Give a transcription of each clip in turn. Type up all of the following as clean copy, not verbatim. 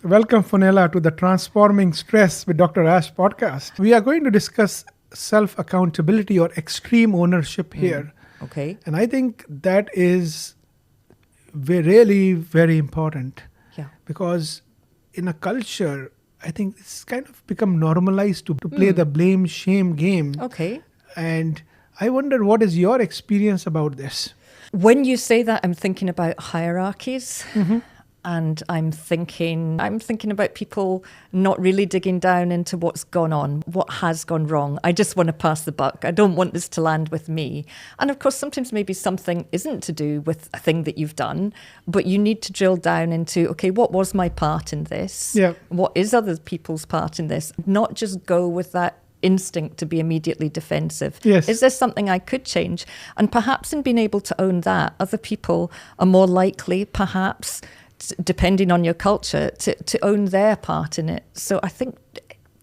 Welcome, Fionnuala, to the Transforming Stress with Dr. Ash podcast. We are going to discuss self-accountability or extreme ownership here. Okay. And I think that is really very important Yeah. because in a culture, I think it's kind of become normalized to play the blame-shame game. Okay. And I wonder, what is your experience about this? When you say that, I'm thinking about hierarchies. And I'm thinking about people not really digging down into what's gone on, what has gone wrong. I just want to pass the buck. I don't want this to land with me. And of course, sometimes maybe something isn't to do with a thing that you've done, but you need to drill down into, okay, what was my part in this? Yeah. What is other people's part in this? Not just go with that instinct to be immediately defensive. Yes. Is there something I could change? And perhaps in being able to own that, other people are more likely, perhaps, depending on your culture, to own their part in it. So I think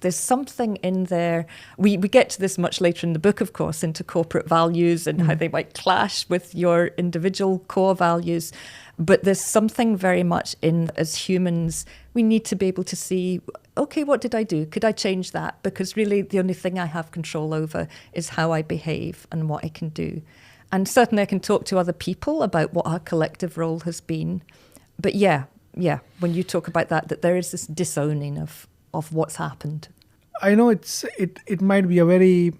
there's something in there. We get to this much later in the book, of course, into corporate values and how they might clash with your individual core values. But there's something very much in, as humans, we need to be able to see, okay, what did I do? Could I change that? Because really the only thing I have control over is how I behave and what I can do. And certainly I can talk to other people about what our collective role has been. But yeah, when you talk about that there is this disowning of what's happened. I know it might be a very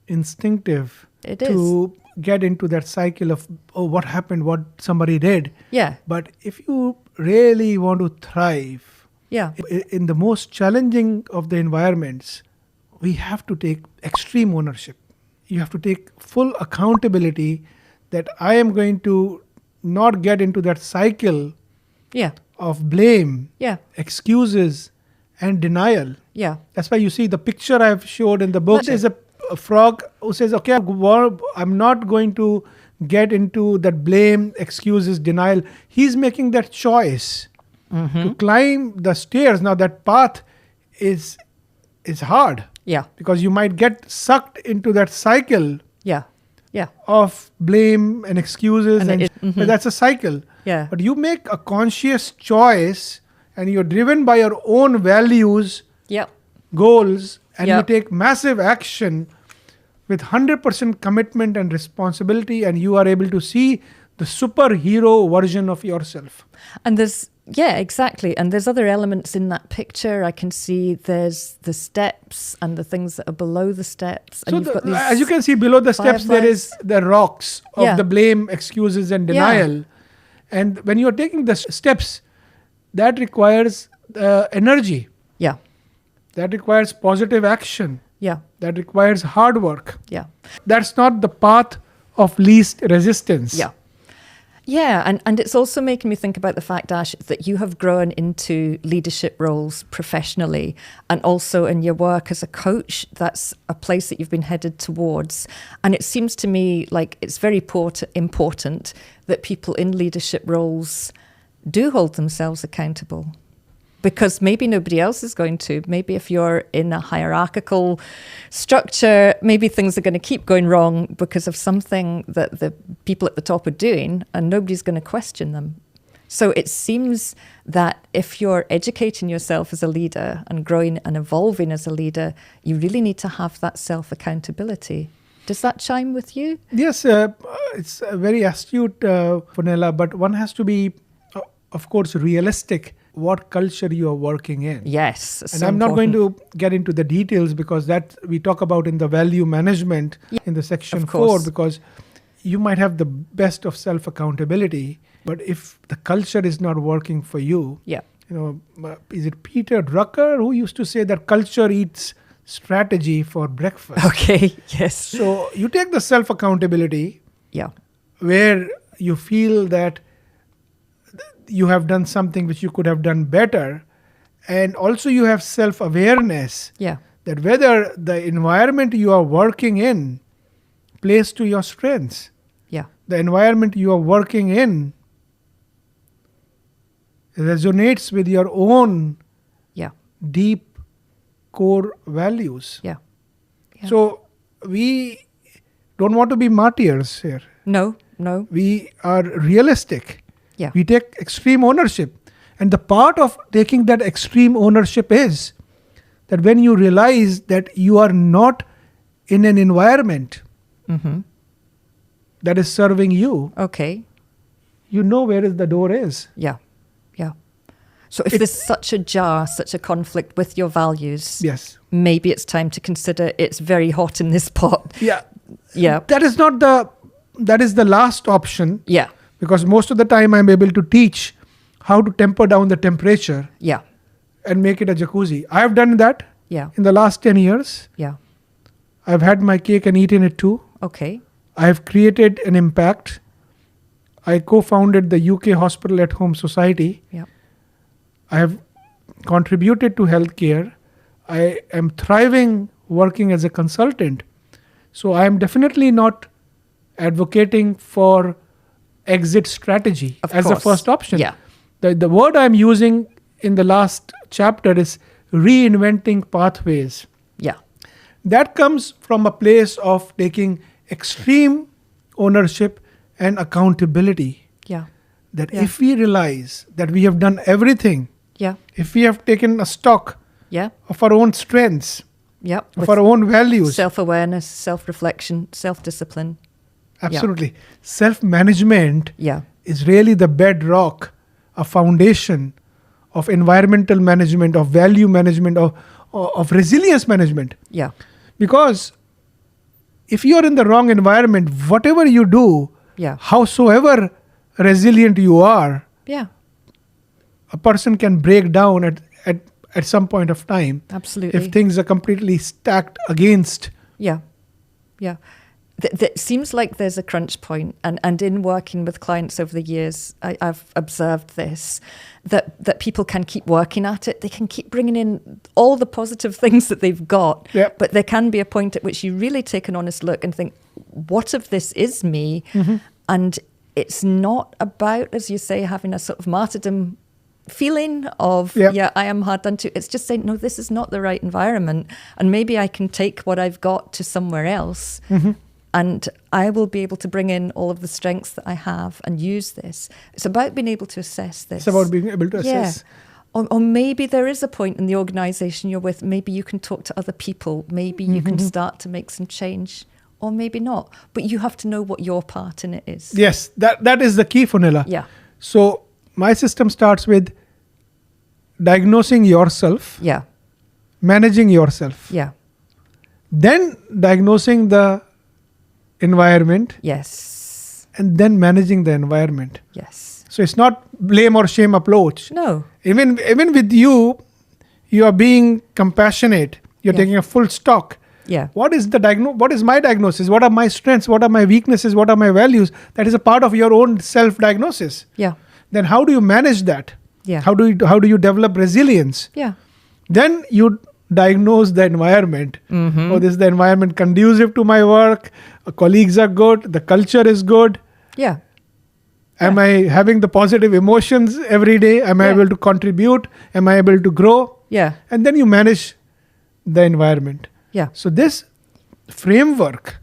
instinctive to get into that cycle of, oh, what happened, what somebody did. Yeah. But if you really want to thrive in the most challenging of the environments, we have to take extreme ownership. You have to take full accountability that I am going to not get into that cycle of blame, excuses, and denial. Yeah. That's why you see the picture I've showed in the book is a frog who says, okay, I'm not going to get into that blame, excuses, denial. He's making that choice to climb the stairs. Now that path is hard. Yeah. Because you might get sucked into that cycle of blame and excuses. But that's a cycle. Yeah. But you make a conscious choice and you're driven by your own values, goals, and you take massive action with 100% commitment and responsibility, and you are able to see the superhero version of yourself. And exactly. And there's other elements in that picture. I can see there's the steps and the things that are below the steps. And So as you can see below the steps, there is the rocks of the blame, excuses, and denial. Yeah. And when you're taking the steps, that requires energy. Yeah. That requires positive action. Yeah. That requires hard work. Yeah. That's not the path of least resistance. Yeah. Yeah, and it's also making me think about the fact, Ash, that you have grown into leadership roles professionally, and also in your work as a coach, that's a place that you've been headed towards. And it seems to me like it's very important that people in leadership roles do hold themselves accountable. Because maybe nobody else is going to. Maybe if you're in a hierarchical structure, maybe things are going to keep going wrong because of something that the people at the top are doing, and nobody's going to question them. So it seems that if you're educating yourself as a leader and growing and evolving as a leader, you really need to have that self-accountability. Does that chime with you? Yes, it's very astute, Fionnuala, but one has to be, of course, realistic what culture you are working in. Yes. And I'm not going to get into the details because that we talk about in the value management in the section 4, because you might have the best of self-accountability, but if the culture is not working for you, is it Peter Drucker who used to say that culture eats strategy for breakfast? Okay, yes. So you take the self-accountability where you feel that you have done something which you could have done better, and also you have self-awareness that whether the environment you are working in plays to your strengths. The environment you are working in resonates with your own deep core values. So we don't want to be martyrs here. No. We are realistic. We take extreme ownership. And the part of taking that extreme ownership is that when you realize that you are not in an environment that is serving you, Okay. you know where the door is. Yeah. Yeah. So if there's such a jar, such a conflict with your values, Yes. maybe it's time to consider it's very hot in this pot. Yeah. Yeah. That is the last option, Yeah. because most of the time I'm able to teach how to temper down the temperature Yeah. and make it a jacuzzi. I have done that Yeah. in the last 10 years. Yeah. I've had my cake and eaten it too. Okay. I have created an impact. I co-founded the UK Hospital at Home Society. Yeah. I have contributed to healthcare. I am thriving working as a consultant. So I am definitely not advocating for exit strategy Of as course. a first option. Yeah. The word I'm using in the last chapter is reinventing pathways. Yeah. That comes from a place of taking extreme ownership and accountability. Yeah. That Yeah. if we realize that we have done everything, Yeah. if we have taken a stock Yeah. of our own strengths, Yeah. of our own values, Self-awareness, self-reflection, self-discipline. absolutely, self-management Yeah. is really the bedrock, a foundation of environmental management, of value management, of resilience management. Yeah. Because if you are in the wrong environment, whatever you do, Yeah. howsoever resilient you are, Yeah. a person can break down at some point of time Absolutely. if things are completely stacked against. Yeah. Yeah. It seems like there's a crunch point, and in working with clients over the years, I've observed this, that people can keep working at it. They can keep bringing in all the positive things that they've got, Yep. but there can be a point at which you really take an honest look and think, what of this is me? And it's not about, as you say, having a sort of martyrdom feeling of, Yep. yeah, I am hard done to. It's just saying, no, this is not the right environment. And maybe I can take what I've got to somewhere else. And I will be able to bring in all of the strengths that I have and use this. It's about being able to assess this. It's about being able to assess. Yeah. Or maybe there is a point in the organisation you're with, maybe you can talk to other people, maybe you can start to make some change, or maybe not. But you have to know what your part in it is. Yes, that is the key, Fionnuala. Yeah. So my system starts with diagnosing yourself, Yeah. managing yourself, Yeah. then diagnosing the environment, Yes. and then managing the environment. Yes. So it's not blame or shame approach. No. Even with you are being compassionate. You're Yeah. taking a full stock. Yeah. What is my diagnosis? What are my strengths? What are my weaknesses? What are my values? That is a part of your own self-diagnosis. Yeah. Then how do you manage that? Yeah. How do you develop resilience? Yeah. Then you diagnose the environment. Oh, this is the environment conducive to my work. Colleagues are good. The culture is good. Yeah. Am I having the positive emotions every day? Am I Yeah. able to contribute? Am I able to grow? Yeah. And then you manage the environment. Yeah. So this framework,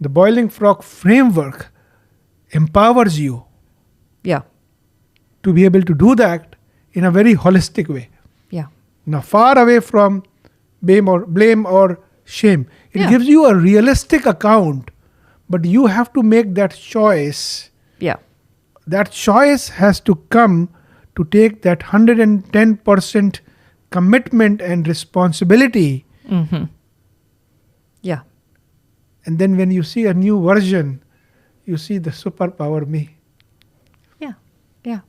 the Boiling Frog framework, empowers you Yeah. to be able to do that in a very holistic way. Yeah. Now, far away from blame or shame. It Yeah. gives you a realistic account, but you have to make that choice. Yeah. That choice has to come to take that 110% commitment and responsibility. Yeah. And then when you see a new version, you see the superpower me. Yeah. Yeah.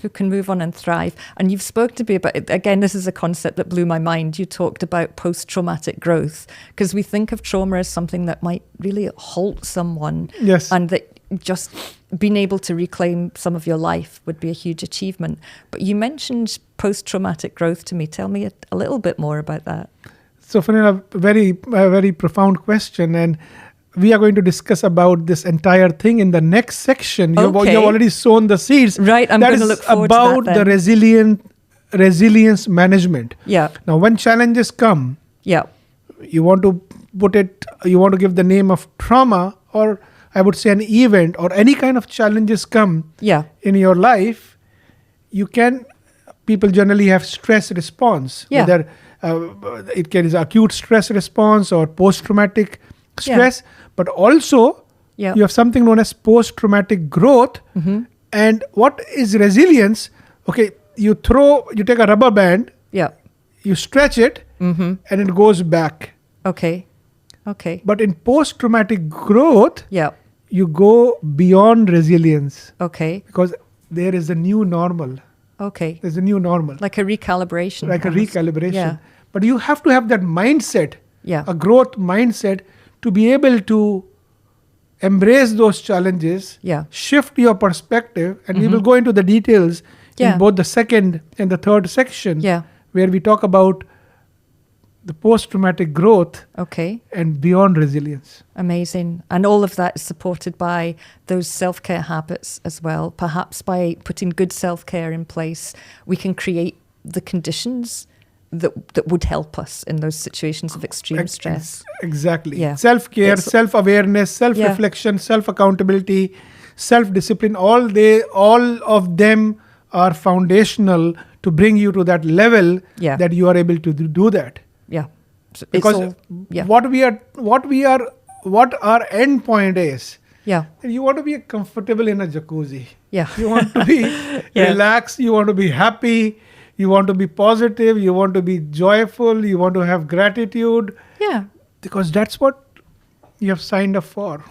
Who can move on and thrive. And you've spoken to me about it. Again, this is a concept that blew my mind. You talked about post-traumatic growth, because we think of trauma as something that might really halt someone. Yes. And that just being able to reclaim some of your life would be a huge achievement. But you mentioned post-traumatic growth to me. Tell me a little bit more about that. So, Fionnuala, a very profound question, and we are going to discuss about this entire thing in the next section. Okay. You've already sown the seeds. Right, I'm That going to is look forward to about that then. the resilience management. Yeah. Now, when challenges come, Yeah. you want to give the name of trauma, or I would say an event, or any kind of challenges come Yeah. in your life, you can people generally have stress response. Yeah. Whether it is acute stress response or post-traumatic stress, but also you have something known as post-traumatic growth. And what is resilience? Okay, you take a rubber band, you stretch it, and it goes back. Okay. But in post-traumatic growth, you go beyond resilience. Okay. Because there is a new normal. Okay. There's a new normal. Like a recalibration. Like almost. a recalibration. Yeah. But you have to have that mindset, a growth mindset, to be able to embrace those challenges, shift your perspective, and we will go into the details in both the second and the third section, where we talk about the post-traumatic growth and beyond resilience. Amazing. And all of that is supported by those self-care habits as well. Perhaps by putting good self-care in place, we can create the conditions that would help us in those situations of extreme stress. Exactly. Self-care, self-awareness, self-reflection, self-accountability, self-discipline, all of them are foundational to bring you to that level that you are able to do that. So because what our end point is, you want to be comfortable in a jacuzzi. You want to be relaxed, you want to be happy, you want to be positive, you want to be joyful, you want to have gratitude. Because that's what you have signed up for.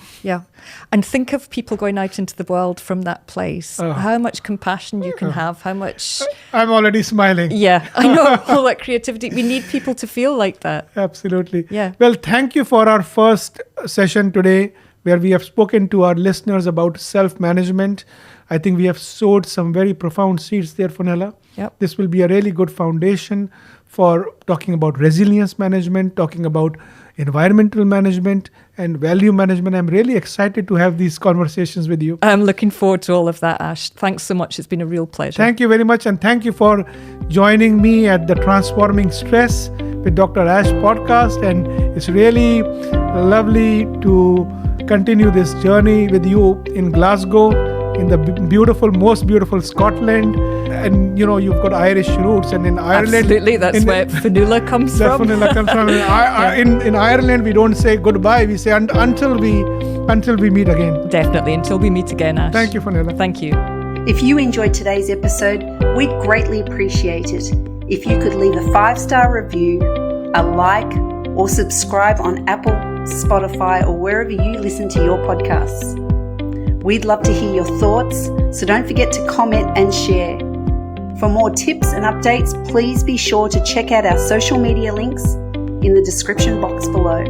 And think of people going out into the world from that place. How much compassion you can have, how much... I'm already smiling. I know, all that creativity. We need people to feel like that. Absolutely. Well, thank you for our first session today, where we have spoken to our listeners about self-management. I think we have sowed some very profound seeds there, Fionnuala. This will be a really good foundation for talking about resilience management, talking about environmental management and value management. I'm really excited to have these conversations with you. I'm looking forward to all of that, Ash. Thanks so much. It's been a real pleasure. Thank you very much. And thank you for joining me at the Transforming Stress with Dr. Ash podcast. And it's really lovely to continue this journey with you in Glasgow, in the most beautiful Scotland. And you've got Irish roots, and in Ireland, absolutely, that's where Fionnuala comes from. Fionnuala comes from. In Ireland, we don't say goodbye; we say until we meet again. Definitely, until we meet again, Ash. Thank you, Fionnuala. Thank you. If you enjoyed today's episode, we'd greatly appreciate it if you could leave a 5-star review, a like, or subscribe on Apple, Spotify, or wherever you listen to your podcasts. We'd love to hear your thoughts, so don't forget to comment and share. For more tips and updates, please be sure to check out our social media links in the description box below.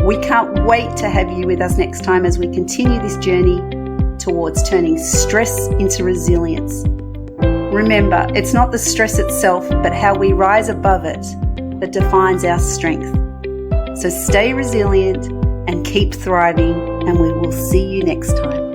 We can't wait to have you with us next time as we continue this journey towards turning stress into resilience. Remember, it's not the stress itself, but how we rise above it that defines our strength. So stay resilient and keep thriving, and we will see you next time.